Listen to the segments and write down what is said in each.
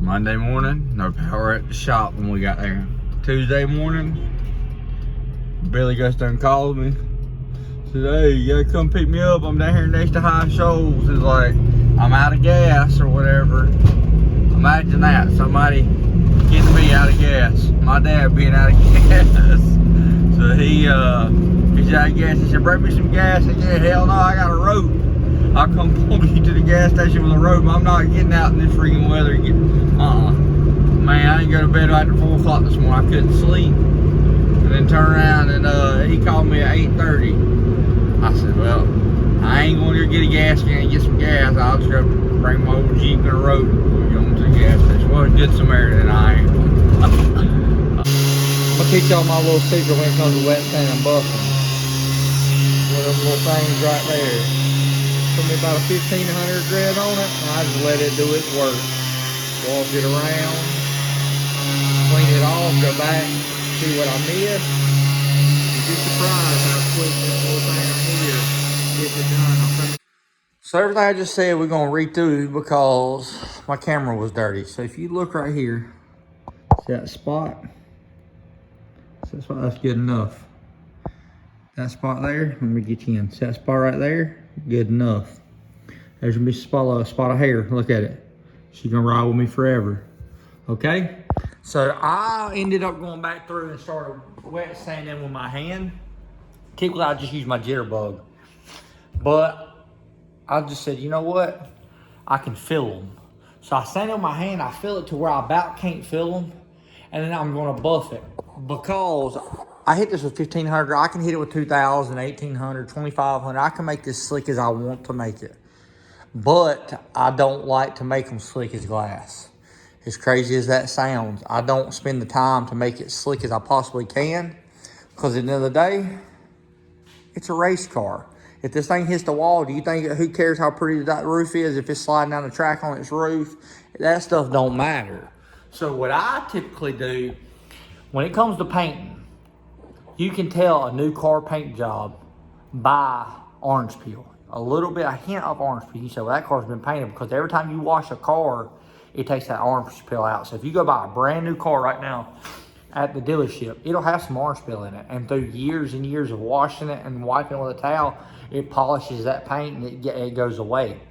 Monday morning, no power at the shop when we got there. Tuesday morning, Billy goes down and calls me. Says, hey, you gotta come pick me up. I'm down here next to High Shoals. It's like, I'm out of gas or whatever. Imagine that, somebody getting me out of gas. My dad being out of gas. So he's out of gas. He said, bring me some gas. I said, hell no, I got a rope. I'll come pull you to the gas station with a rope. I'm not getting out in this freaking weather. Man, I didn't go to bed after 4 o'clock this morning. I couldn't sleep. And then turn around and he called me at 8:30. I said, well, I ain't going to get a gas can and get some gas. I'll just go bring my old Jeep and a rope and go to the gas station. Well, good Samaritan I am. I'm gonna teach y'all my little secret when it comes to wet sand and buffing. One of them little things right there. Put me about a 1500 grit on it, and I just let it do its work. Walk it around, clean it off, go back, see what I missed. You'd be surprised how quick this little thing right here gets it done. So everything I just said we're gonna redo because my camera was dirty. So if you look right here, see that spot? So that's good enough. That spot there, let me get you in. See that spot right there? Good enough. There's gonna be a spot of hair. Look at it. She's gonna ride with me forever. Okay? So I ended up going back through and started wet sanding with my hand. Typically I just use my jitterbug. But I just said, you know what? I can feel them. So I sand it with my hand, I feel it to where I about can't feel them. And then I'm gonna buff it. Because I hit this with 1500, I can hit it with 2000, 1800, 2500. I can make this slick as I want to make it. But I don't like to make them slick as glass. As crazy as that sounds, I don't spend the time to make it slick as I possibly can. Because at the end of the day, it's a race car. If this thing hits the wall, do you think, who cares how pretty that roof is? If it's sliding down the track on its roof, that stuff don't matter. So what I typically do, when it comes to painting, you can tell a new car paint job by orange peel. A little bit, a hint of orange peel. You say, well, that car's been painted, because every time you wash a car, it takes that orange peel out. So if you go buy a brand new car right now at the dealership, it'll have some orange peel in it. And through years and years of washing it and wiping it with a towel, it polishes that paint and it goes away.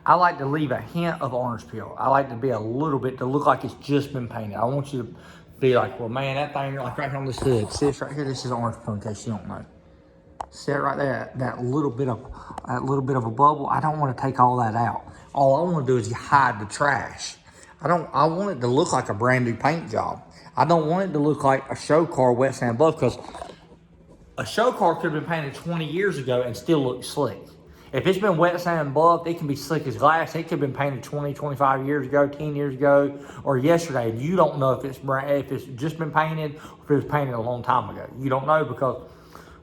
I like to leave a hint of orange peel. I like to be a little bit, to look like it's just been painted. I want you to be like, well, man, that thing, like right here on this hood. See this right here? This is orange peel, in case you don't know. See it right there? That little bit of a bubble. I don't want to take all that out. All I want to do is hide the trash. I want it to look like a brand new paint job. I don't want it to look like a show car wet sand buff, because a show car could have been painted 20 years ago and still look slick. If it's been wet sand buffed, it can be slick as glass. It could have been painted 20, 25 years ago, 10 years ago, or yesterday. And you don't know if it's just been painted or if it was painted a long time ago. You don't know, because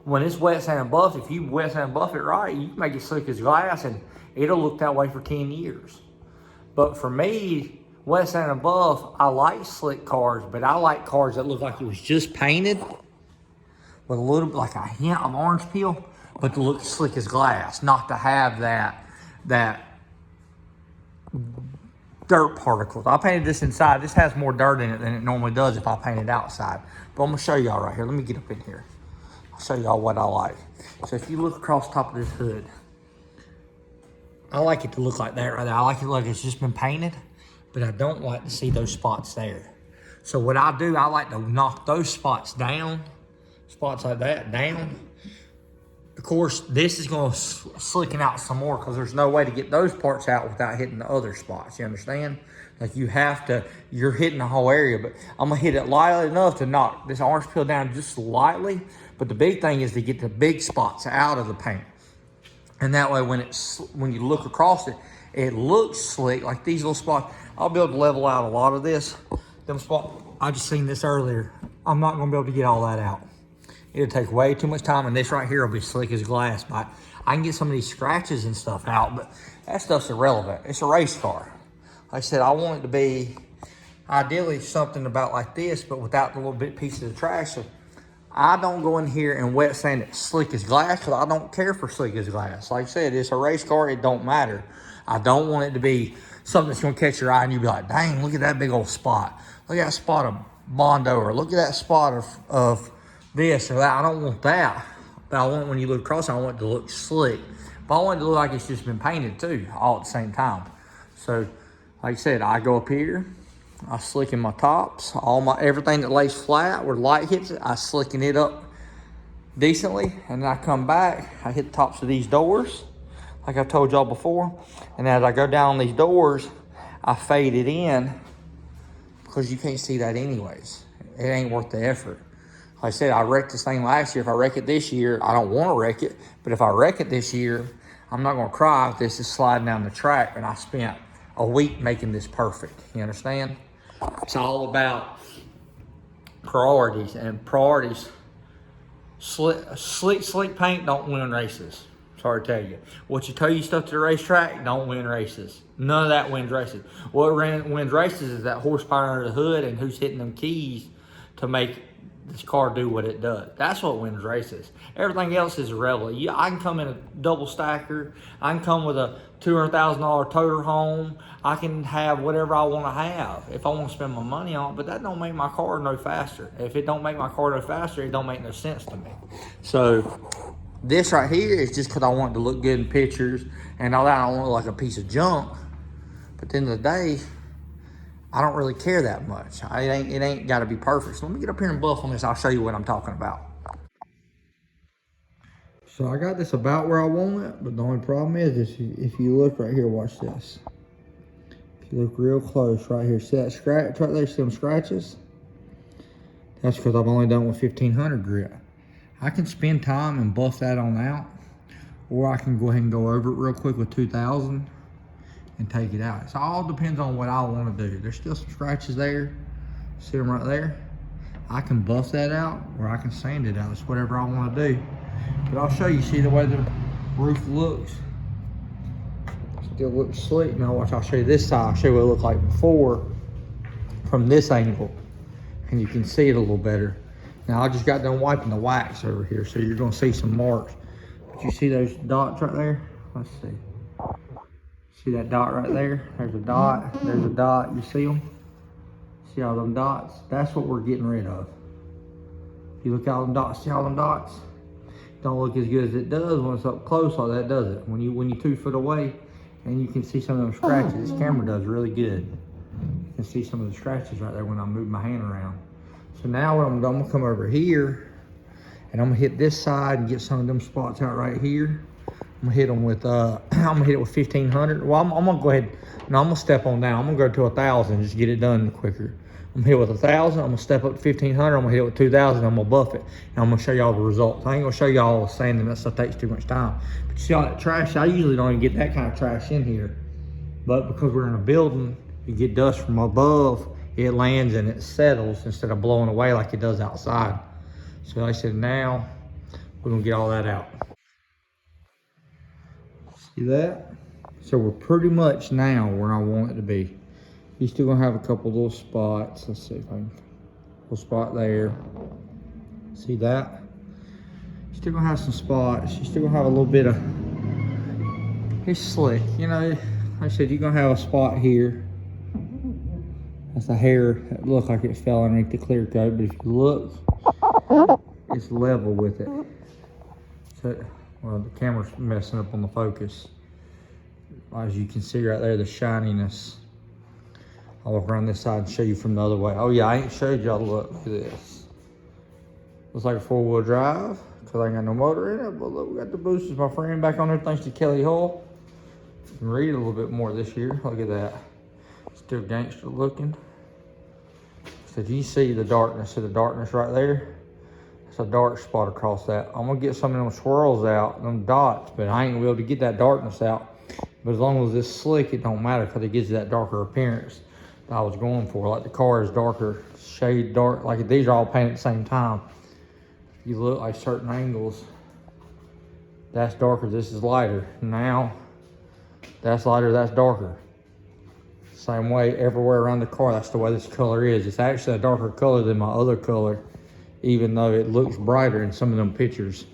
when it's wet sand buffed, if you wet sand buff it right, you can make it slick as glass and it'll look that way for 10 years. But for me, wet sand and buff, I like slick cars, but I like cars that look like it was just painted with a little bit, like a hint of orange peel, but to look slick as glass, not to have that dirt particles. I painted this inside. This has more dirt in it than it normally does if I paint it outside. But I'm gonna show y'all right here. Let me get up in here. I'll show y'all what I like. So if you look across the top of this hood, I like it to look like that right there. I like it like it's just been painted, but I don't like to see those spots there. So what I do, I like to knock those spots down spots like that down. Of course, this is going to slicken out some more because there's no way to get those parts out without hitting the other spots. You understand? Like you have to, you're hitting the whole area, but I'm going to hit it lightly enough to knock this orange peel down just lightly. But the big thing is to get the big spots out of the paint. And that way when you look across it, it looks slick, like these little spots. I'll be able to level out a lot of this. Them spots, I just seen this earlier. I'm not gonna be able to get all that out. It'll take way too much time, and this right here will be slick as glass. But I can get some of these scratches and stuff out, but that stuff's irrelevant. It's a race car. Like I said, I want it to be ideally something about like this, but without the little bit pieces of trash. So I don't go in here and wet sand it slick as glass because I don't care for slick as glass. Like I said, it's a race car, it don't matter. I don't want it to be something that's gonna catch your eye and you be like, dang, look at that big old spot. Look at that spot of Bondo, or look at that spot of this or that. I don't want that. But I want, when you look across, I want it to look slick. But I want it to look like it's just been painted too, all at the same time. So, like I said, I go up here, I slicken my tops, everything that lays flat where the light hits it, I slicken it up decently, and then I come back, I hit the tops of these doors, like I've told y'all before, and as I go down these doors, I fade it in, because you can't see that anyways. It ain't worth the effort. Like I said, I wrecked this thing last year. If I wreck it this year, I don't want to wreck it, but if I wreck it this year, I'm not gonna cry if this is sliding down the track and I spent a week making this perfect, you understand? It's all about priorities, and priorities. Slick paint don't win races. Sorry to tell you. What you tell you stuff to the racetrack don't win races. None of that wins races. What wins races is that horsepower under the hood and who's hitting them keys to make this car do what it does. That's what wins races. Everything else is irrelevant. Yeah, I can come in a double stacker. I can come with a $200,000 toter home. I can have whatever I want to have if I want to spend my money on it, but that don't make my car no faster. If it don't make my car no faster, it don't make no sense to me. So this right here is just because I want it to look good in pictures and all that. I don't want it like a piece of junk. But at the end of the day, I don't really care that much. It ain't got to be perfect. So let me get up here and buff on this. I'll show you what I'm talking about. So I got this about where I want it, but the only problem is if you look right here, watch this. If you look real close right here, see that scratch right there, see them scratches? That's because I've only done with 1500 grit. I can spend time and buff that on out, or I can go ahead and go over it real quick with 2000 and take it out. It all depends on what I want to do. There's still some scratches there. See them right there? I can buff that out, or I can sand it out. It's whatever I want to do. But I'll show you, see the way the roof looks. Still looks slick. Now watch, I'll show you this side. I'll show you what it looked like before from this angle. And you can see it a little better. Now I just got done wiping the wax over here, so you're gonna see some marks. But you see those dots right there? Let's see. See that dot right there? There's a dot, there's a dot, you see them? See all them dots? That's what we're getting rid of. If you look at all them dots, see all them dots? Don't look as good as it does when it's up close like that, does it? When you're 2 foot away and you can see some of them scratches, this camera does really good. You can see some of the scratches right there when I move my hand around. So now what I'm gonna come over here and I'm gonna hit this side and get some of them spots out right here. I'm gonna hit them with, I'm gonna hit it with 1500. Well, I'm gonna go ahead, no, I'm gonna step on down. I'm gonna go to 1000, just get it done quicker. I'm gonna hit it with 1000, I'm gonna step up to 1500, I'm gonna hit it with 2000, I'm gonna buff it. And I'm gonna show y'all the results. I ain't gonna show y'all sanding, that stuff takes too much time. But you see all that trash, I usually don't even get that kind of trash in here. But because we're in a building, you get dust from above, it lands and it settles instead of blowing away like it does outside. So like I said, now we're gonna get all that out. See that? So we're pretty much now where I want it to be. You're still gonna have a couple little spots. Let's see if I can, little spot there. See that? You're still gonna have some spots. You're still gonna have a little bit of, it's slick. You know, like I said, you're gonna have a spot here. That's a hair that looked like it fell underneath the clear coat, but if you look, it's level with it. So, well, the camera's messing up on the focus. As you can see right there, the shininess. I'll walk around this side and show you from the other way. Oh yeah, I ain't showed y'all, look at this. Looks like a 4-wheel drive because I ain't got no motor in it. But look, we got the boosters, my friend, back on there thanks to Kelly Hull. You can read a little bit more this year. Look at that. Still gangster looking. So you see the darkness. See the darkness right there? It's a dark spot across that. I'm gonna get some of them swirls out, them dots, but I ain't gonna be able to get that darkness out. But as long as it's slick, it don't matter because it gives you that darker appearance that I was going for. Like the car is darker, shade dark, like these are all painted at the same time. If you look like certain angles, that's darker, this is lighter. Now, that's lighter, that's darker. Same way everywhere around the car, that's the way this color is. It's actually a darker color than my other color, even though it looks brighter in some of them pictures.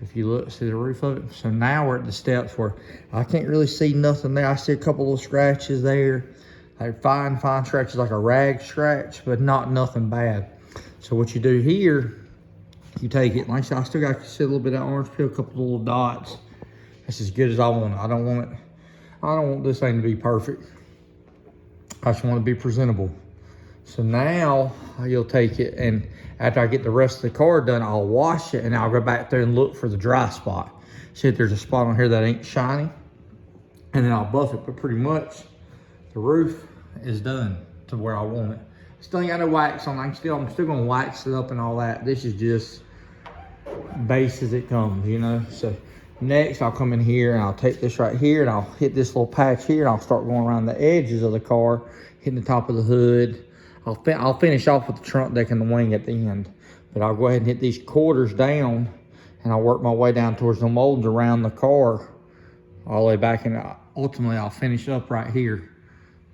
If you look, see the roof of it? So now we're at the steps where I can't really see nothing there. I see a couple little scratches there, like fine scratches, like a rag scratch, but not nothing bad. So what you do here, you take it, like I said, I still got to see a little bit of orange peel, a couple little dots. That's as good as I want it. I don't want this thing to be perfect. I just want it to be presentable. So now you'll take it, and after I get the rest of the car done, I'll wash it and I'll go back there and look for the dry spot. See if there's a spot on here that ain't shiny, and then I'll buff it. But pretty much the roof is done to where I want it. Still ain't got no wax on. I'm still gonna wax it up and all that. This is just base as it comes, you know. So next I'll come in here and I'll take this right here and I'll hit this little patch here and I'll start going around the edges of the car, hitting the top of the hood. I'll finish off with the trunk deck and the wing at the end, but I'll go ahead and hit these quarters down and I'll work my way down towards the molds around the car all the way back, and ultimately I'll finish up right here.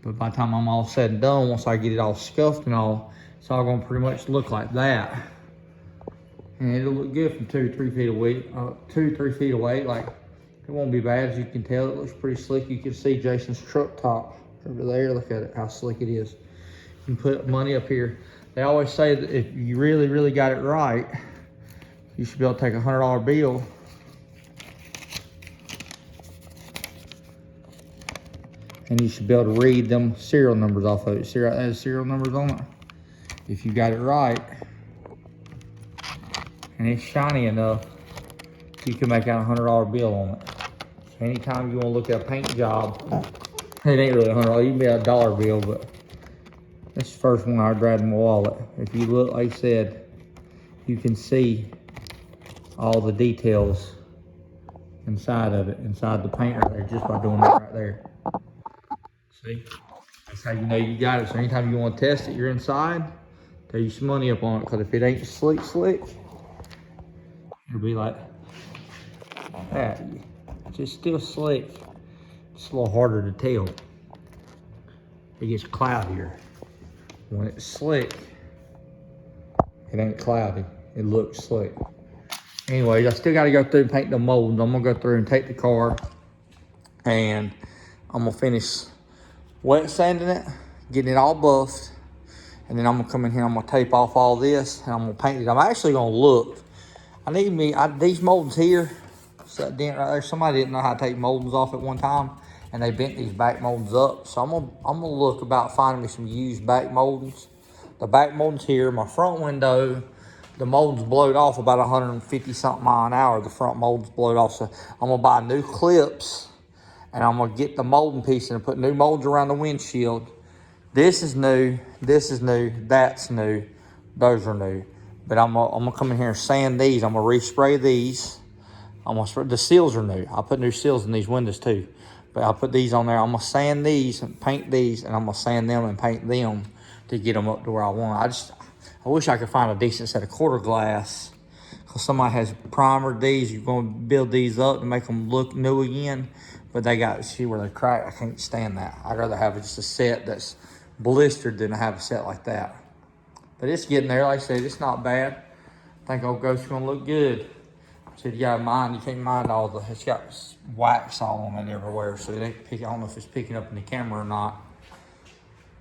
But by the time I'm all said and done, once I get it all scuffed and all, it's all gonna pretty much look like that. And it'll look good from 2 or 3 feet away, 2 or 3 feet away. Like, it won't be bad. As you can tell, it looks pretty slick. You can see Jason's truck top over there. Look at it, how slick it is. You can put money up here. They always say that if you really, really got it right, you should be able to take a $100 bill and you should be able to read them serial numbers off of it. See right there, the serial numbers on it? If you got it right, and it's shiny enough, you can make out a $100 bill on it. So anytime you want to look at a paint job, it ain't really $100, you can be a $1 bill, but this is the first one I grabbed in my wallet. If you look, like I said, you can see all the details inside of it, inside the paint right there, just by doing that right there. See? That's how you know you got it. So anytime you want to test it, you're inside, throw you some money up on it, because if it ain't slick, it'll be like that. It's just still slick. It's a little harder to tell. It gets cloudier. When it's slick, it ain't cloudy. It looks slick. Anyways, I still got to go through and paint the molds. I'm going to go through and take the car and I'm going to finish wet sanding it, getting it all buffed. And then I'm going to come in here, I'm going to tape off all this and I'm going to paint it. I'm actually going to look. These moldings here, so that dent right there, somebody didn't know how to take moldings off at one time and they bent these back moldings up. So I'm gonna look about finding me some used back moldings. The back moldings here, my front window, the moldings blowed off about 150 something mile an hour. The front moldings blowed off. So I'm gonna buy new clips and I'm gonna get the molding piece and put new molds around the windshield. This is new, that's new, those are new. But I'm gonna come in here and sand these. I'm gonna respray these. The seals are new. I put new seals in these windows too. But I'll put these on there. I'm gonna sand these and paint these, and I'm gonna sand them and paint them to get them up to where I want. I wish I could find a decent set of quarter glass, because somebody has primered these. You're gonna build these up to make them look new again, but they got, see where they're cracked. I can't stand that. I'd rather have just a set that's blistered than to have a set like that. But it's getting there. Like I said, it's not bad. I think old Ghost's gonna look good. So you gotta mind, you can't mind it's got wax all on it everywhere, so it ain't picking, I don't know if it's picking up in the camera or not.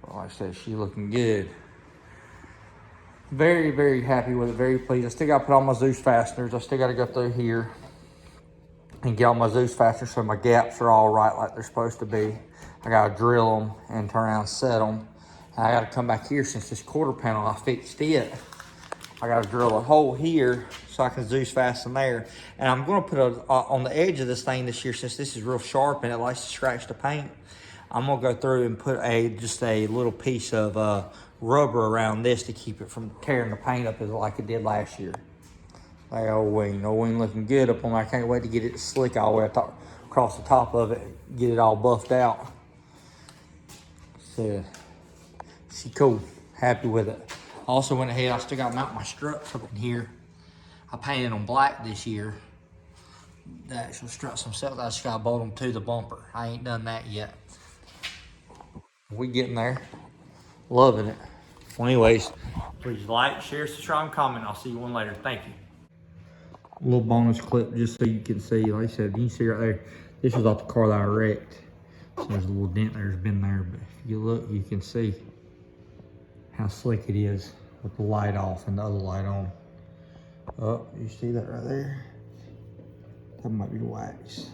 But like I said, she's looking good. Very, very happy with it, very pleased. I still gotta put on my Zeus fasteners. I still gotta go through here and get all my Zeus fasteners so my gaps are all right like they're supposed to be. I gotta drill them and turn around and set them. And I gotta come back here, since this quarter panel, I fixed it. I gotta drill a hole here so I can Zeus fasten there. And I'm gonna put on the edge of this thing this year, since this is real sharp and it likes to scratch the paint, I'm gonna go through and put just a little piece of rubber around this to keep it from tearing the paint up like it did last year. Like old wing looking good up on there. I can't wait to get it slick all the way across the top of it, get it all buffed out. So, she cool, happy with it. Also went ahead, I still got to mount my struts up in here. I painted them black this year. The actual struts themselves, I just got to bolt them to the bumper. I ain't done that yet. We getting there, loving it. Well, anyways, please like, share, subscribe, and comment. I'll see you one later. Thank you. A little bonus clip just so you can see, like I said, you can see right there, this was off the car that I wrecked. So there's a little dent there's been there, but if you look, you can see how slick it is with the light off and the other light on. Oh, you see that right there? That might be wax.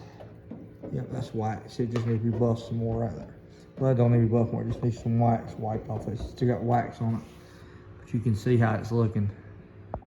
Yep, that's wax. It just needs to be buffed some more right there. Well, it don't need to be buffed more, it just needs some wax wiped off. It's still got wax on it. But you can see how it's looking.